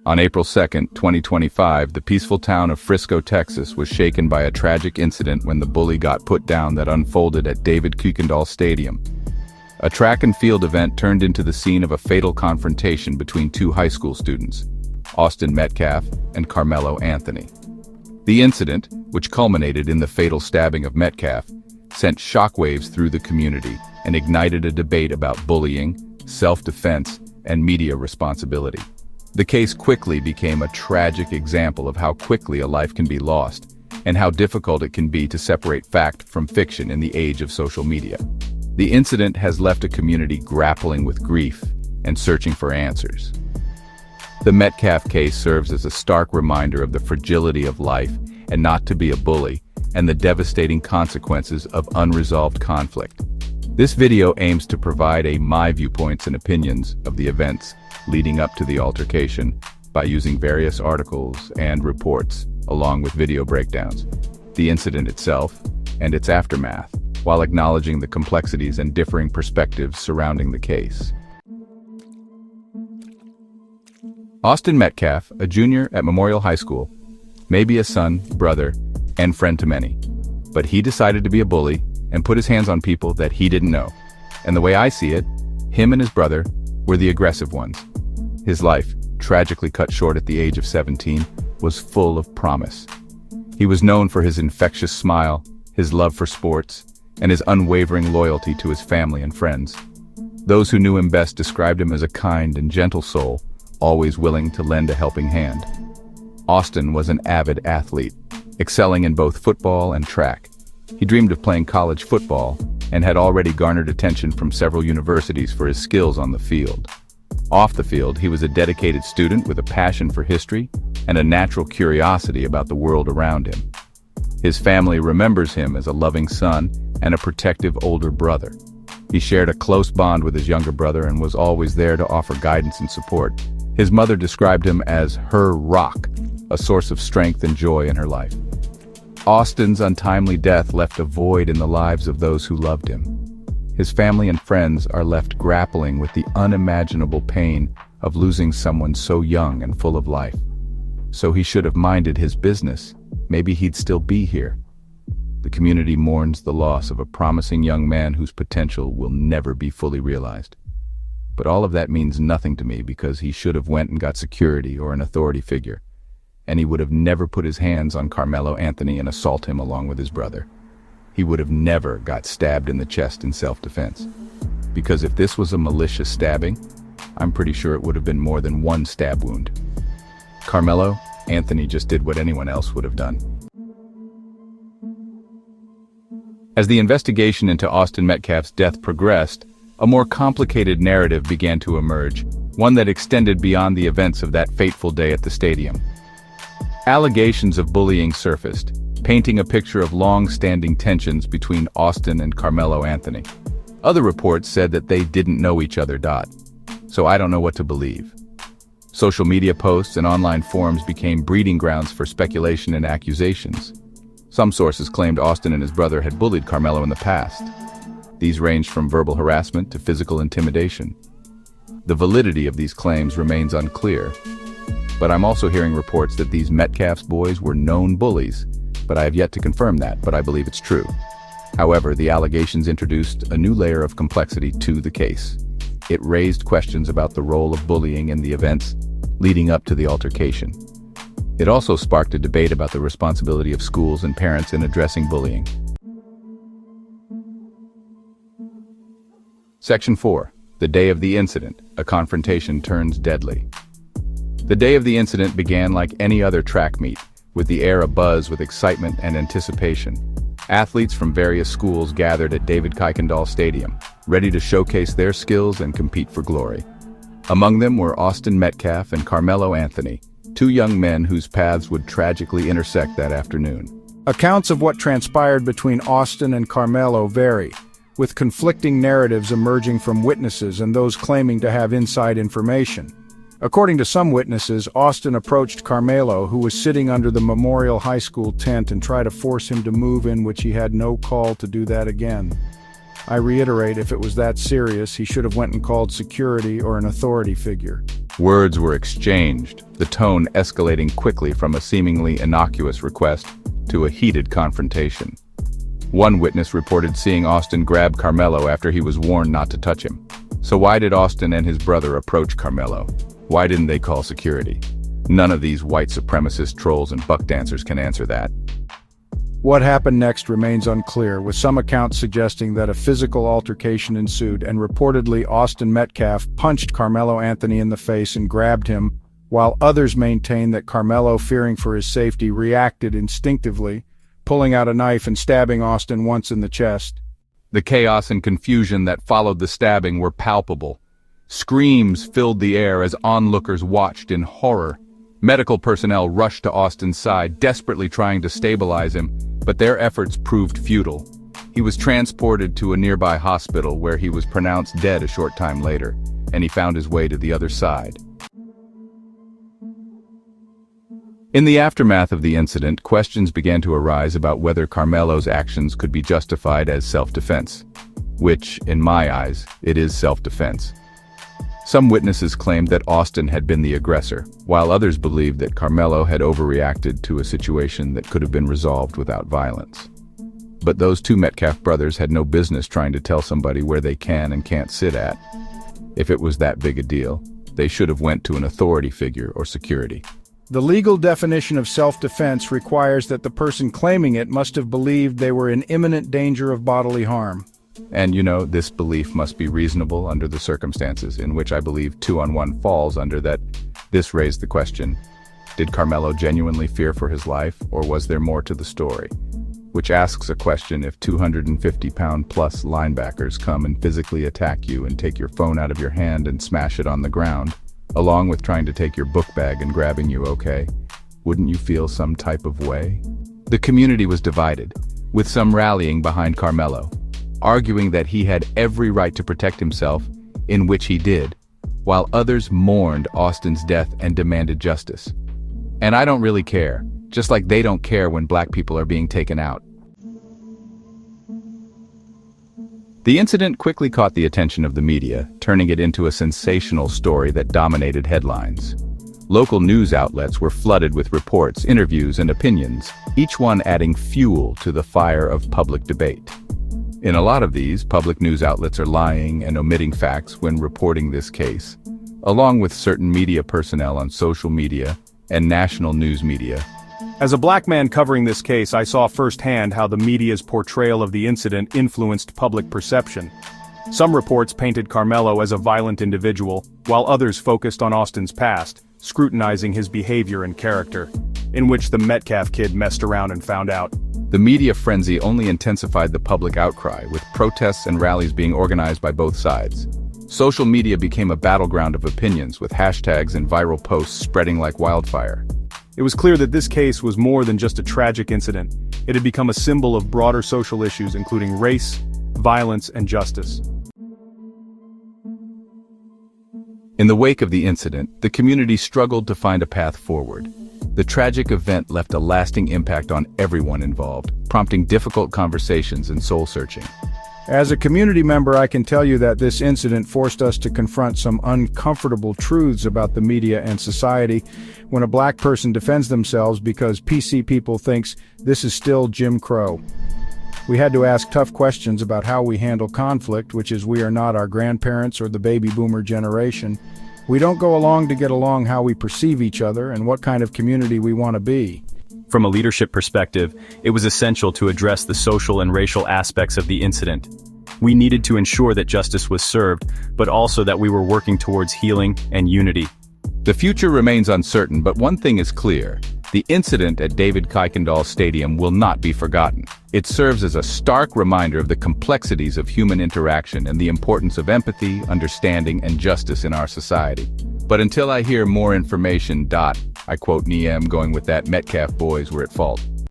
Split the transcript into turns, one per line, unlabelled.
On April 2, 2025, the peaceful town of Frisco, Texas was shaken by a tragic incident when the bully got put down that unfolded at David Kuykendall Stadium. A track and field event turned into the scene of a fatal confrontation between two high school students, Austin Metcalf and Karmelo Anthony. The incident, which culminated in the fatal stabbing of Metcalf, sent shockwaves through the community and ignited a debate about bullying, self-defense, and media responsibility. The case quickly became a tragic example of how quickly a life can be lost, and how difficult it can be to separate fact from fiction in the age of social media. The incident has left a community grappling with grief and searching for answers. The Metcalf case serves as a stark reminder of the fragility of life and not to be a bully, and the devastating consequences of unresolved conflict. This video aims to provide my viewpoints and opinions of the events leading up to the altercation by using various articles and reports, along with video breakdowns, the incident itself, and its aftermath, while acknowledging the complexities and differing perspectives surrounding the case. Austin Metcalf, a junior at Memorial High School, may be a son, brother, and friend to many, but he decided to be a bully and put his hands on people that he didn't know. And the way I see it, him and his brother were the aggressive ones. His life, tragically cut short at the age of 17, was full of promise. He was known for his infectious smile, his love for sports, and his unwavering loyalty to his family and friends. Those who knew him best described him as a kind and gentle soul, always willing to lend a helping hand. Austin was an avid athlete, excelling in both football and track. He dreamed of playing college football and had already garnered attention from several universities for his skills on the field. Off the field, he was a dedicated student with a passion for history and a natural curiosity about the world around him. His family remembers him as a loving son and a protective older brother. He shared a close bond with his younger brother and was always there to offer guidance and support. His mother described him as her rock, a source of strength and joy in her life. Austin's untimely death left a void in the lives of those who loved him. His family and friends are left grappling with the unimaginable pain of losing someone so young and full of life. So he should have minded his business. Maybe he'd still be here. The community mourns the loss of a promising young man whose potential will never be fully realized. But all of that means nothing to me because he should have went and got security or an authority figure. And he would have never put his hands on Karmelo Anthony and assault him along with his brother. He would have never got stabbed in the chest in self-defense. Because if this was a malicious stabbing, I'm pretty sure it would have been more than one stab wound. Karmelo Anthony just did what anyone else would have done. As the investigation into Austin Metcalf's death progressed, a more complicated narrative began to emerge, one that extended beyond the events of that fateful day at the stadium. Allegations of bullying surfaced, painting a picture of long-standing tensions between Austin and Karmelo Anthony. Other reports said that they didn't know each other. So I don't know what to believe. Social media posts and online forums became breeding grounds for speculation and accusations. Some sources claimed Austin and his brother had bullied Karmelo in the past. These ranged from verbal harassment to physical intimidation. The validity of these claims remains unclear, but I'm also hearing reports that these Metcalf's boys were known bullies, but I have yet to confirm that, but I believe it's true. However, the allegations introduced a new layer of complexity to the case. It raised questions about the role of bullying in the events leading up to the altercation. It also sparked a debate about the responsibility of schools and parents in addressing bullying. Section 4. The day of the incident. A confrontation turns deadly. The day of the incident began like any other track meet, with the air abuzz with excitement and anticipation. Athletes from various schools gathered at David Kuykendall Stadium, ready to showcase their skills and compete for glory. Among them were Austin Metcalf and Karmelo Anthony, two young men whose paths would tragically intersect that afternoon.
Accounts of what transpired between Austin and Karmelo vary, with conflicting narratives emerging from witnesses and those claiming to have inside information. According to some witnesses, Austin approached Karmelo, who was sitting under the Memorial High School tent, and tried to force him to move in, which he had no call to do that again. I reiterate, if it was that serious, he should have went and called security or an authority figure.
Words were exchanged, the tone escalating quickly from a seemingly innocuous request to a heated confrontation. One witness reported seeing Austin grab Karmelo after he was warned not to touch him. So why did Austin and his brother approach Karmelo? Why didn't they call security? None of these white supremacist trolls and buck dancers can answer that.
What happened next remains unclear, with some accounts suggesting that a physical altercation ensued and reportedly Austin Metcalf punched Karmelo Anthony in the face and grabbed him, while others maintain that Karmelo, fearing for his safety, reacted instinctively, pulling out a knife and stabbing Austin once in the chest.
The chaos and confusion that followed the stabbing were palpable. Screams filled the air as onlookers watched in horror. Medical personnel rushed to Austin's side, desperately trying to stabilize him, but their efforts proved futile. He was transported to a nearby hospital where he was pronounced dead a short time later, and he found his way to the other side. In the aftermath of the incident, questions began to arise about whether Karmelo's actions could be justified as self-defense, which, in my eyes, it is self-defense. Some witnesses claimed that Austin had been the aggressor, while others believed that Karmelo had overreacted to a situation that could have been resolved without violence. But those two Metcalf brothers had no business trying to tell somebody where they can and can't sit at. If it was that big a deal, they should have went to an authority figure or security.
The legal definition of self-defense requires that the person claiming it must have believed they were in imminent danger of bodily harm.
And this belief must be reasonable under the circumstances, in which I believe 2-on-1 falls under that. This raised the question, did Karmelo genuinely fear for his life, or was there more to the story? Which asks a question if 250-pound-plus linebackers come and physically attack you and take your phone out of your hand and smash it on the ground, along with trying to take your book bag and grabbing you, okay? Wouldn't you feel some type of way? The community was divided, with some rallying behind Karmelo, arguing that he had every right to protect himself, in which he did, while others mourned Austin's death and demanded justice. And I don't really care, just like they don't care when black people are being taken out. The incident quickly caught the attention of the media, turning it into a sensational story that dominated headlines. Local news outlets were flooded with reports, interviews, and opinions, each one adding fuel to the fire of public debate. In a lot of these, public news outlets are lying and omitting facts when reporting this case, along with certain media personnel on social media and national news media.
As a black man covering this case, I saw firsthand how the media's portrayal of the incident influenced public perception. Some reports painted Karmelo as a violent individual, while others focused on Austin's past, scrutinizing his behavior and character, in which the Metcalf kid messed around and found out.
The media frenzy only intensified the public outcry, with protests and rallies being organized by both sides. Social media became a battleground of opinions, with hashtags and viral posts spreading like wildfire.
It was clear that this case was more than just a tragic incident. It had become a symbol of broader social issues including race, violence, and justice.
In the wake of the incident, the community struggled to find a path forward. The tragic event left a lasting impact on everyone involved, prompting difficult conversations and soul-searching.
As a community member, I can tell you that this incident forced us to confront some uncomfortable truths about the media and society. When a black person defends themselves because PC people thinks this is still Jim Crow. We had to ask tough questions about how we handle conflict, which is we are not our grandparents or the baby boomer generation. We don't go along to get along how we perceive each other and what kind of community we want to be.
From a leadership perspective, it was essential to address the social and racial aspects of the incident. We needed to ensure that justice was served, but also that we were working towards healing and unity.
The future remains uncertain, but one thing is clear. The incident at David Kuykendall Stadium will not be forgotten. It serves as a stark reminder of the complexities of human interaction and the importance of empathy, understanding, and justice in our society. But until I hear more information, I quote Niem, going with that, Metcalf boys were at fault.